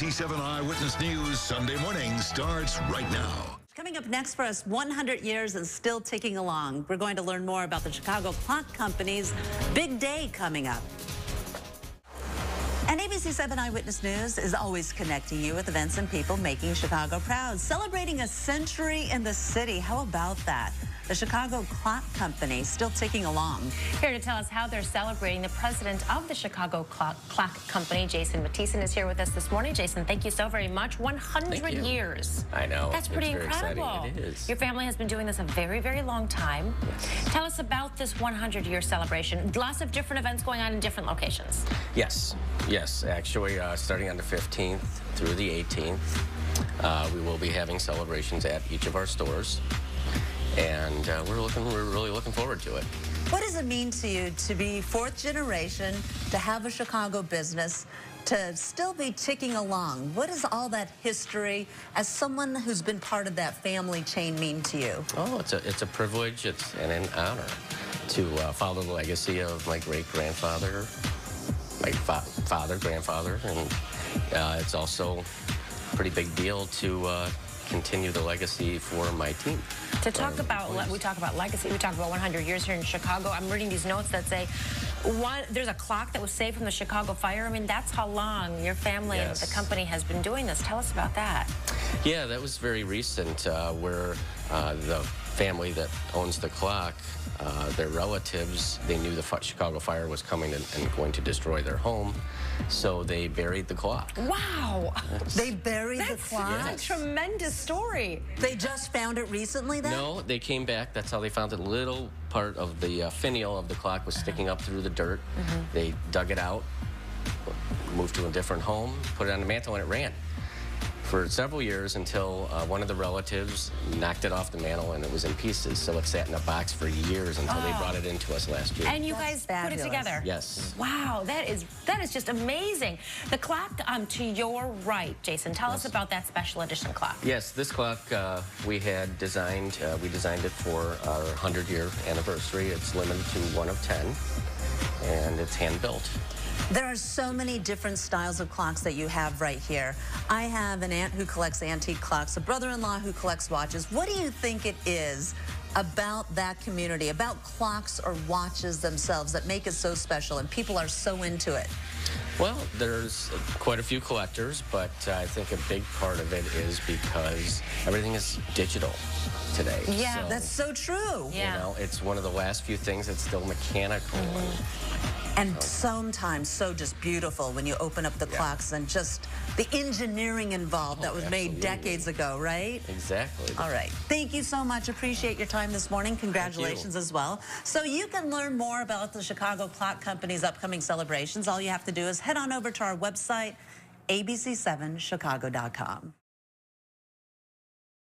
ABC 7 Eyewitness News Sunday morning starts right now. Coming up next for us, 100 years and still ticking along. We're going to learn more about the Chicago Clock Company's big day coming up. And ABC 7 Eyewitness News is always connecting you with events and people making Chicago proud. Celebrating a century in the city. How about that? The Chicago Clock Company still ticking along. Here to tell us how they're celebrating, the president of the Chicago Clock Company, Matthiesen, is here with us this morning. Jason, thank you so very much. 100 years. I know. That's pretty incredible. Exciting. It is. Your family has been doing this a very, very long time. Yes. Tell us about this 100-year celebration. Lots of different events going on in different locations. Yes. Actually, starting on the 15th through the 18th, we will be having celebrations at each of our stores. And we're really looking forward to it. What does it mean to you to be fourth generation, to have a Chicago business, to still be ticking along? What does all that history, as someone who's been part of that family chain, mean to you? Oh, it's a privilege, and an honor to follow the legacy of my great-grandfather, my grandfather, and it's also a pretty big deal to continue the legacy for my team. To talk about, we talk about legacy, we talk about 100 years here in Chicago. I'm reading these notes that say, there's a clock that was saved from the Chicago fire. I mean, that's how long your family and the company has been doing this. Tell us about that. Yeah, that was very recent, where the family that owns the clock, their relatives, they knew the Chicago fire was coming and going to destroy their home, so they buried the clock. Wow! They buried the clock? That's a tremendous story. They just found it recently then? No, they came back. That's how they found it. A little part of the finial of the clock was sticking up through the dirt. They dug it out, moved to a different home, put it on the mantle, and it ran for several years until one of the relatives knocked it off the mantle and it was in pieces. So it sat in a box for years until they brought it into us last year. And you guys put it together? Yes. Wow, that is just amazing. The clock to your right, Jason, tell us about that special edition clock. Yes, this clock we had designed, we designed it for our 100-year anniversary. It's limited to 1 of 10, and it's hand-built. There are so many different styles of clocks that you have right here. I have an aunt who collects antique clocks, a brother-in-law who collects watches. What do you think it is about that community, about clocks or watches themselves that make it so special and people are so into it? Well, there's quite a few collectors, but I think a big part of it is because everything is digital today. Yeah, that's so true. Yeah. You know, it's one of the last few things that's still mechanical. And sometimes so just beautiful when you open up the clocks and just the engineering involved that was made decades ago, right? Exactly. All right. Thank you so much. Appreciate your time this morning. Congratulations as well. So you can learn more about the Chicago Clock Company's upcoming celebrations. All you have to do is head on over to our website, abc7chicago.com.